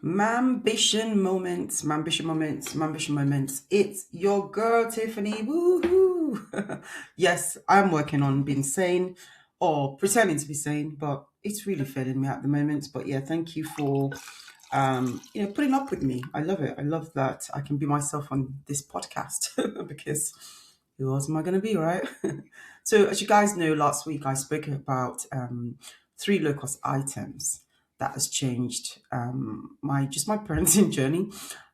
Mambition moments. It's your girl Tiffany. Woohoo! Yes, I'm working on being sane or pretending to be sane, but it's really failing me at the moment. But yeah, thank you for putting up with me. I love it. I love that I can be myself on this podcast because who else am I going to be, right? So, as you guys know, last week I spoke about three low cost items that has changed my parenting journey,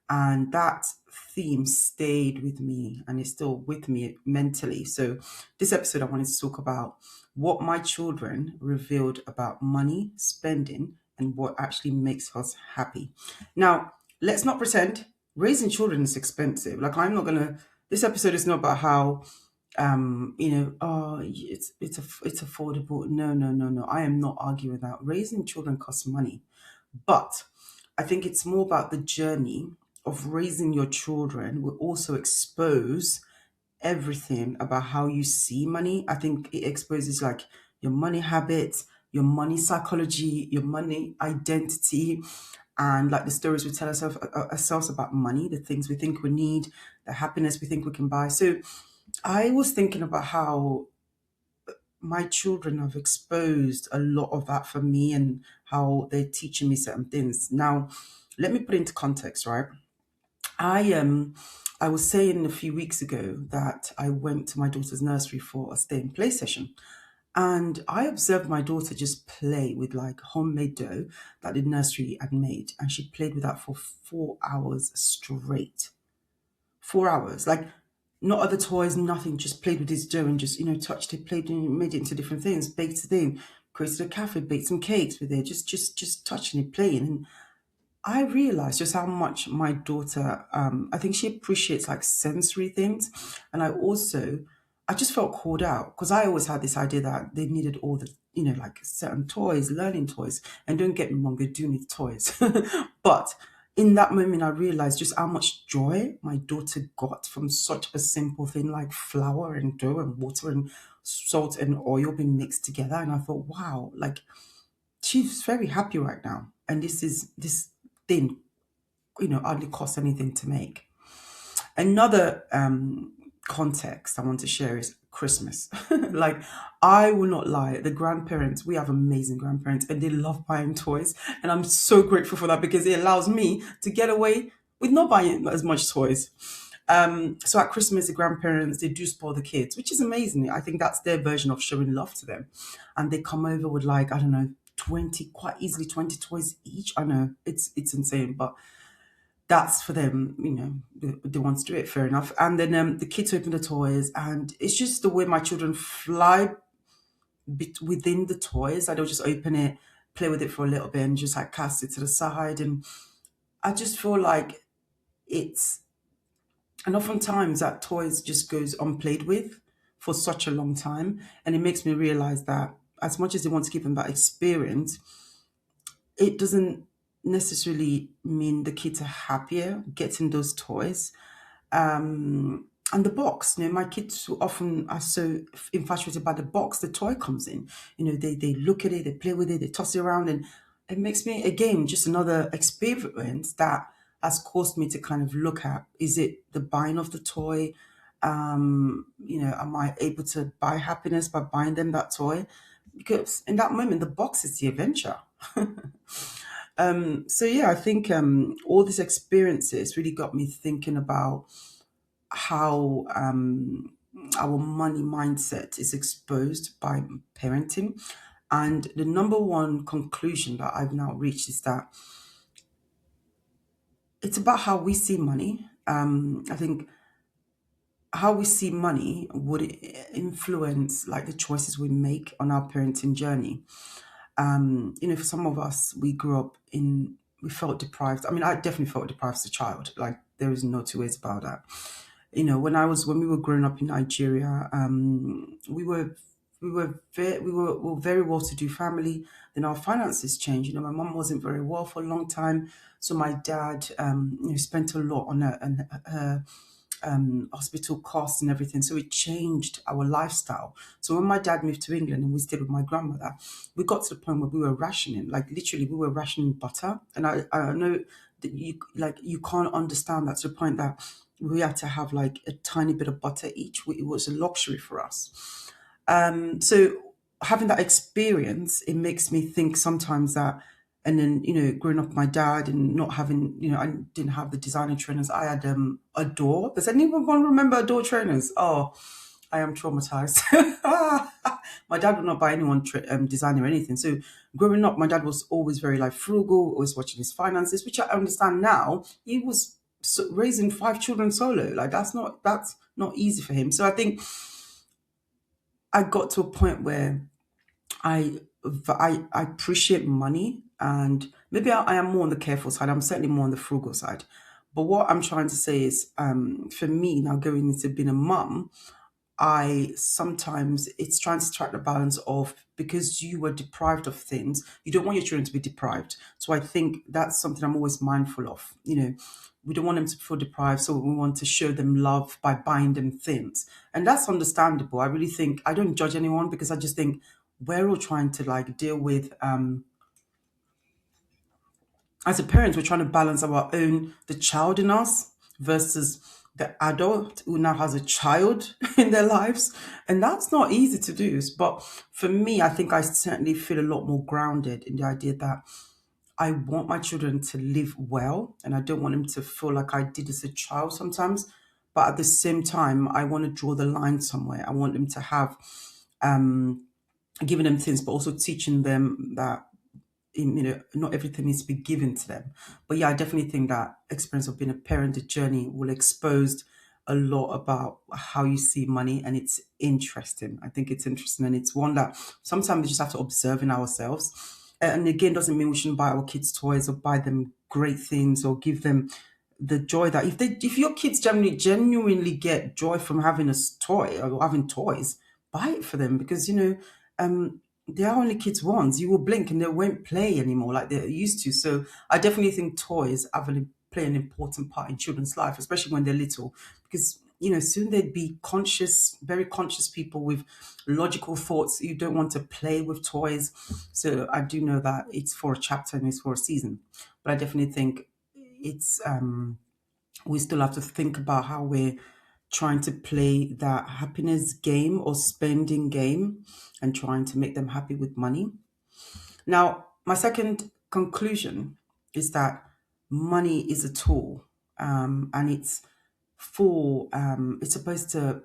and that theme stayed with me and is still with me mentally. So, this episode I wanted to talk about what my children revealed about money, spending, and what actually makes us happy. Now, let's not pretend raising children is expensive. Like, I'm not gonna. This episode is not about how it's affordable. No, no, no, no. I am not arguing that raising children costs money, but I think it's more about the journey of raising your children will also expose everything about how you see money. I think it exposes like your money habits, your money psychology, your money identity, and like the stories we tell ourselves about money, the things we think we need, the happiness we think we can buy. So I was thinking about how my children have exposed a lot of that for me and how they're teaching me certain things. Now, let me put it into context, right? I was saying a few weeks ago that I went to my daughter's nursery for a stay and play session. And I observed my daughter just play with like homemade dough that the nursery had made. And she played with that for 4 hours straight. 4 hours. Like not other toys, nothing, just played with his dough and just, touched it, played and made it into different things, baked it in, created a cafe, baked some cakes with it, just touching it, playing. And I realized just how much my daughter, I think she appreciates like sensory things. And I just felt called out because I always had this idea that they needed all the, like certain toys, learning toys. And don't get me wrong, they do need toys. But in that moment, I realized just how much joy my daughter got from such a simple thing like flour and dough and water and salt and oil being mixed together. And I thought, wow, like she's very happy right now. And this thing, hardly costs anything to make. Another context I want to share is Christmas. Like, I will not lie, the grandparents, we have amazing grandparents and they love buying toys. And I'm so grateful for that because it allows me to get away with not buying as much toys. So at Christmas, the grandparents, they do spoil the kids, which is amazing. I think that's their version of showing love to them. And they come over with like, I don't know, 20, quite easily 20 toys each. I know it's insane, but that's for them, they want to do it, fair enough. And then the kids open the toys, and it's just the way my children fly within the toys. I don't just open it, play with it for a little bit, and just like cast it to the side. And I just feel like it's, and oftentimes that toys just goes unplayed with for such a long time. And it makes me realize that as much as they want to give them that experience, it doesn't necessarily mean the kids are happier getting those toys. And the box, my kids who often are so infatuated by the box the toy comes in. They look at it, they play with it, they toss it around, and it makes me, again, just another experience that has caused me to kind of look at, is it the buying of the toy? Am I able to buy happiness by buying them that toy? Because in that moment, the box is the adventure. So yeah, I think all these experiences really got me thinking about how our money mindset is exposed by parenting. And the number one conclusion that I've now reached is that it's about how we see money. I think how we see money would influence like the choices we make on our parenting journey. For some of us, we felt deprived. I mean, I definitely felt deprived as a child. Like, there is no two ways about that. When we were growing up in Nigeria, we were very well to do family. Then our finances changed. My mom wasn't very well for a long time, so my dad, spent a lot on her hospital costs and everything. So it changed our lifestyle. So when my dad moved to England and we stayed with my grandmother, we got to the point where we were rationing, like literally we were rationing butter. And I know that you can't understand that, to the point that we had to have like a tiny bit of butter each. It was a luxury for us. So having that experience, it makes me think sometimes that, and then, growing up with my dad and not having, I didn't have the designer trainers. I had Adore. Does anyone remember Adore trainers? Oh, I am traumatized. My dad would not buy anyone designer or anything. So growing up, my dad was always very like frugal, always watching his finances, which I understand now. He was raising 5 children solo. Like that's not easy for him. So I think I got to a point where I I appreciate money, and maybe I am more on the careful side. I'm certainly more on the frugal side. But what I'm trying to say is, for me now going into being a mum, I sometimes it's trying to strike the balance of, because you were deprived of things, you don't want your children to be deprived. So I think that's something I'm always mindful of. We don't want them to feel deprived, so we want to show them love by buying them things, and that's understandable. I really think I don't judge anyone, because I just think we're all trying to like deal with as a parent, we're trying to balance our own, the child in us versus the adult who now has a child in their lives. And that's not easy to do. But for me, I think I certainly feel a lot more grounded in the idea that I want my children to live well, and I don't want them to feel like I did as a child sometimes. But at the same time, I want to draw the line somewhere. I want them to have giving them things, but also teaching them that not everything needs to be given to them. But yeah, I definitely think that experience of being a parent, the journey will expose a lot about how you see money, and it's interesting. I think it's interesting, and it's one that sometimes we just have to observe in ourselves. And again, doesn't mean we shouldn't buy our kids toys or buy them great things or give them the joy that if your kids genuinely get joy from having a toy or having toys, buy it for them, because they are only kids once. You will blink and they won't play anymore like they used to. So I definitely think toys play an important part in children's life, especially when they're little, because soon they'd be conscious, very conscious people with logical thoughts. You don't want to play with toys. So I do know that it's for a chapter and it's for a season, but I definitely think it's we still have to think about how we're trying to play that happiness game or spending game and trying to make them happy with money. Now, my second conclusion is that money is a tool, and it's supposed to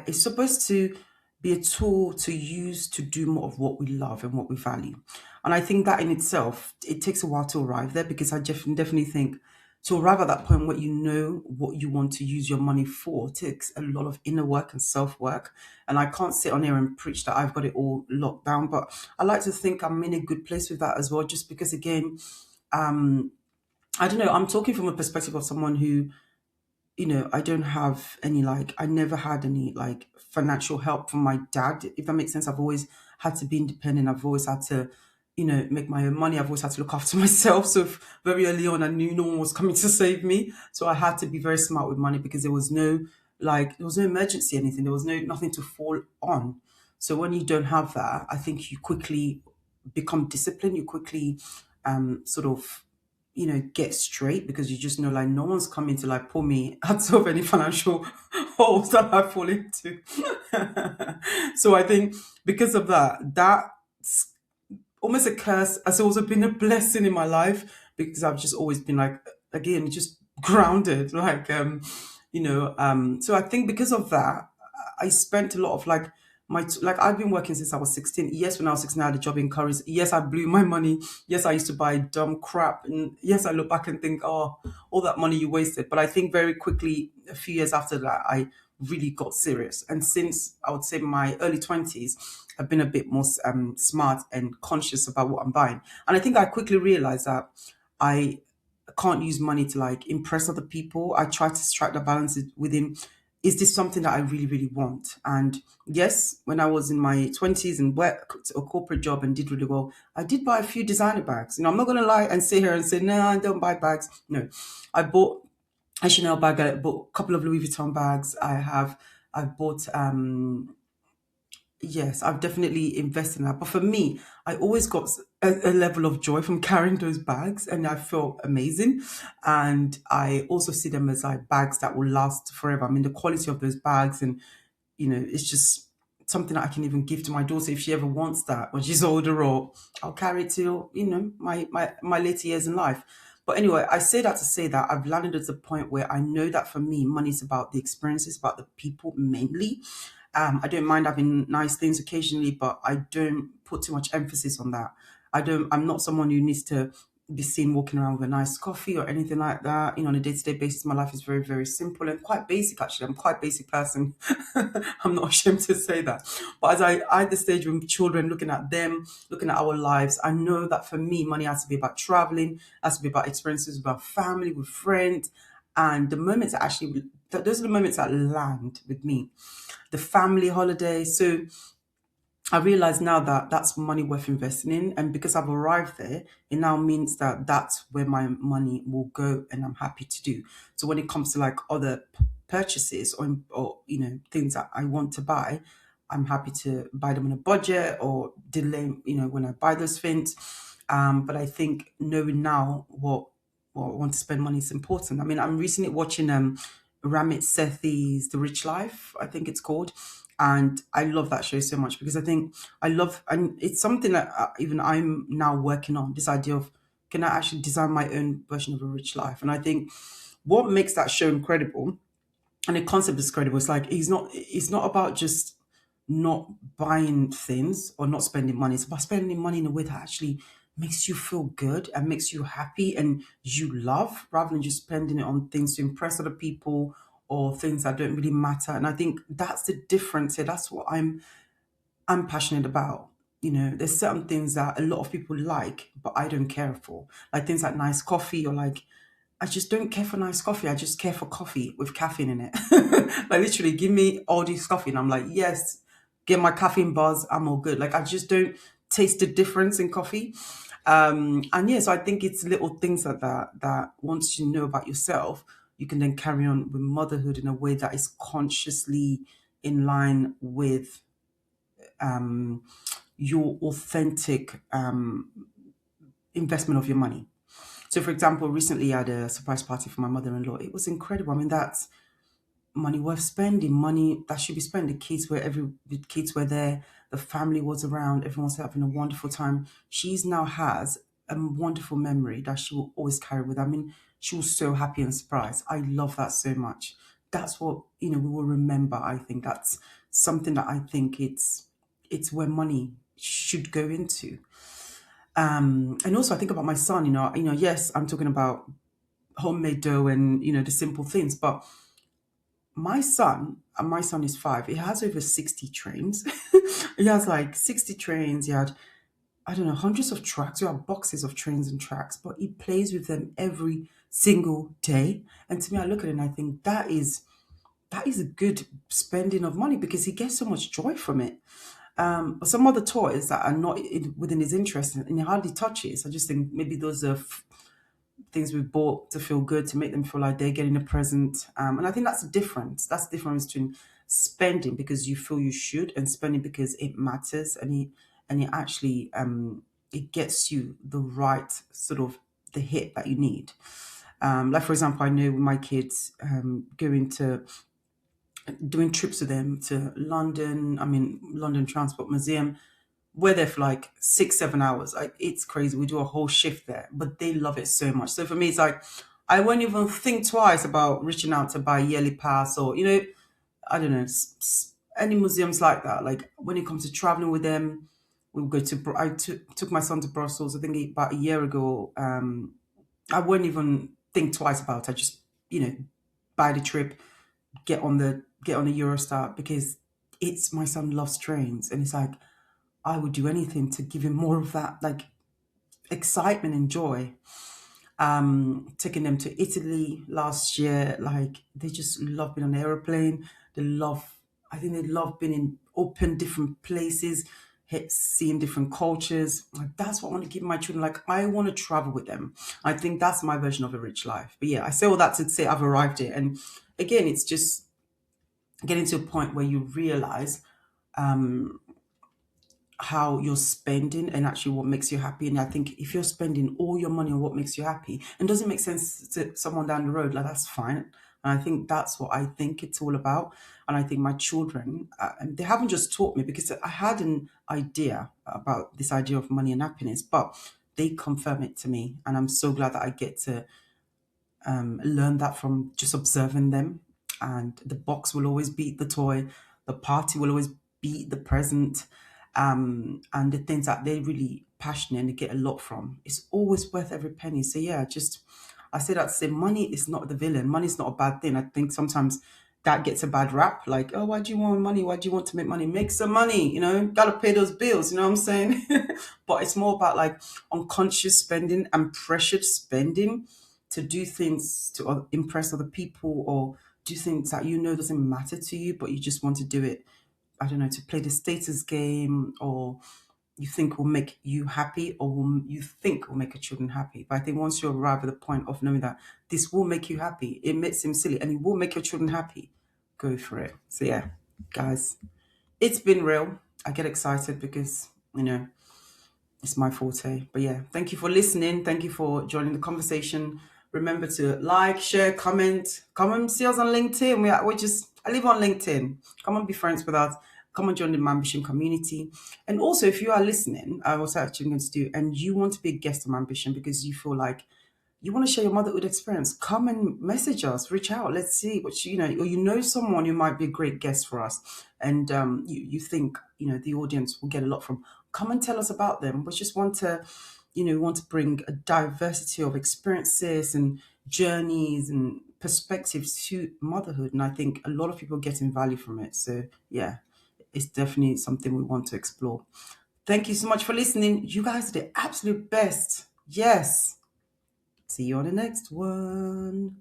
it's supposed to be a tool to use to do more of what we love and what we value. And I think that in itself, it takes a while to arrive there, because I definitely think to arrive at that point where you know what you want to use your money for takes a lot of inner work and self work. And I can't sit on here and preach that I've got it all locked down, but I like to think I'm in a good place with that as well, just because, again, I don't know, I'm talking from a perspective of someone who, I don't have any, like, I never had any like financial help from my dad, if that makes sense. I've always had to be independent. I've always had to, make my own money. I've always had to look after myself. So very early on, I knew no one was coming to save me. So I had to be very smart with money, because there was no emergency, anything. There was nothing to fall on. So when you don't have that, I think you quickly become disciplined. You quickly sort of get straight, because you just know like no one's coming to like pull me out of any financial holes that I fall into. So I think because of that's almost a curse has also been a blessing in my life, because I've just always been like, again, just grounded, like so I think because of that, I spent a lot of like like I've been working since I was 16. Yes, when I was 16, I had a job in curries. Yes, I blew my money. Yes, I used to buy dumb crap. And yes, I look back and think, oh, all that money you wasted. But I think very quickly, a few years after that, I really got serious. And since I would say my early 20s, I've been a bit more smart and conscious about what I'm buying. And I think I quickly realized that I can't use money to like impress other people. I try to strike the balance within, is this something that I really, really want? And yes, when I was in my 20s and worked a corporate job and did really well, I did buy a few designer bags. I'm not going to lie and sit here and say, no, I don't buy bags. No, I bought a Chanel bag. I bought a couple of Louis Vuitton bags. I've bought yes, I've definitely invested in that. But for me, I always got a level of joy from carrying those bags, and I felt amazing. And I also see them as like bags that will last forever. I mean, the quality of those bags, and it's just something that I can even give to my daughter if she ever wants that when she's older, or I'll carry it till my later years in life. But anyway, I say that to say that I've landed at the point where I know that for me, money is about the experiences, about the people mainly. I don't mind having nice things occasionally, but I don't put too much emphasis on that. I'm not someone who needs to be seen walking around with a nice coffee or anything like that. On a day-to-day basis, my life is very, very simple and quite basic, actually. I'm quite a basic person. I'm not ashamed to say that. But as I at the stage with children, looking at them, looking at our lives, I know that for me, money has to be about traveling, has to be about experiences with our family, with friends. And the moments that actually, those are the moments that land with me, the family holiday. So I realize now that that's money worth investing in. And because I've arrived there, it now means that that's where my money will go and I'm happy to do. So when it comes to like other purchases or things that I want to buy, I'm happy to buy them on a budget or delay, when I buy those things. But I think knowing now what I want to spend money is important. I mean, I'm recently watching Ramit Sethi's The Rich Life, I think it's called. And I love that show so much because I think and it's something that even I'm now working on, this idea of can I actually design my own version of a rich life? And I think what makes that show incredible, and the concept is credible. It's like it's not about just not buying things or not spending money. It's about spending money in a way that actually makes you feel good and makes you happy and you love, rather than just spending it on things to impress other people or things that don't really matter. And I think that's the difference here. That's what I'm passionate about. There's certain things that a lot of people like, but I don't care for. Like things like nice coffee, or like I just don't care for nice coffee. I just care for coffee with caffeine in it. Like literally, give me all this coffee, and I'm like, yes, get my caffeine buzz. I'm all good. Like I just don't taste the difference in coffee. And yeah, so I think it's little things like that once you know about yourself, you can then carry on with motherhood in a way that is consciously in line with your authentic investment of your money. So, for example, recently I had a surprise party for my mother-in-law. It was incredible. I mean, that's money worth spending, money that should be spent. The kids were there, the family was around, everyone was having a wonderful time. She's now has a wonderful memory that she will always carry with her. I mean, she was so happy and surprised. I love that so much. That's what we will remember. I think that's something that I think it's where money should go into. And also I think about my son, yes, I'm talking about homemade dough and the simple things, but my son is 5. He has over 60 trains. He has like 60 trains. He had, I don't know, hundreds of tracks. You have boxes of trains and tracks, but he plays with them every single day. And to me, I look at it and I think that is a good spending of money because he gets so much joy from it. But some other toys that are not within his interest and he hardly touches. I just think maybe those are things we've bought to feel good, to make them feel like they're getting a present. And I think that's the difference. That's the difference between spending because you feel you should and spending because it matters and it actually it gets you the right sort of the hit that you need. Like for example, I know with my kids going to doing trips with them to London. I mean, London Transport Museum. We're there for like 6, 7 hours. Like it's crazy. We do a whole shift there, but they love it so much. So for me, it's like I won't even think twice about reaching out to buy a yearly pass or I don't know any museums like that. Like when it comes to traveling with them, we'll go to. I took my son to Brussels. I think about a year ago. I won't even think twice about it. I just buy the trip, get on the Eurostar because it's my son loves trains and it's like I would do anything to give him more of that like excitement and joy. Taking them to Italy last year, like they just love being on an aeroplane. I think they love being in open different places. seeing different cultures. Like, that's what I want to give my children. Like, I want to travel with them. I think that's my version of a rich life. But yeah, I say all that to say I've arrived here. And again, it's just getting to a point where you realize how you're spending and actually what makes you happy. And I think if you're spending all your money on what makes you happy and doesn't make sense to someone down the road, like, that's fine. And I think that's what I think it's all about. And I think my children, and they haven't just taught me, because I had an idea about this idea of money and happiness, but they confirm it to me. And I'm so glad that I get to learn that from just observing them. And the box will always beat the toy, the party will always beat the present, and the things that they're really passionate and they get a lot from. It's always worth every penny. So yeah, just I say that to say money is not the villain. Money is not a bad thing. I think sometimes that gets a bad rap. Like, oh, why do you want money? Why do you want to make money? Make some money, gotta pay those bills, you know what I'm saying? But it's more about like unconscious spending and pressured spending to do things to impress other people, or do things that doesn't matter to you, but you just want to do it, I don't know, to play the status game, or you think will make you happy, or you think will make your children happy. But I think once you arrive at the point of knowing that this will make you happy, it may seem silly and it will make your children happy, go for it. So yeah, guys, it's been real. I get excited because, it's my forte. But yeah, thank you for listening. Thank you for joining the conversation. Remember to like, share, comment. Come and see us on LinkedIn. I live on LinkedIn. Come and be friends with us. Come and join the Mambition community. And also, if you are listening, I was actually going to do, and you want to be a guest on Mambition because you feel like you want to share your motherhood experience, come and message us, reach out. Let's see what or someone who might be a great guest for us, and you think the audience will get a lot from. Come and tell us about them. We just want to, bring a diversity of experiences and journeys and perspectives to motherhood, and I think a lot of people are getting value from it. So yeah, it's definitely something we want to explore. Thank you so much for listening. You guys are the absolute best. Yes. See you on the next one.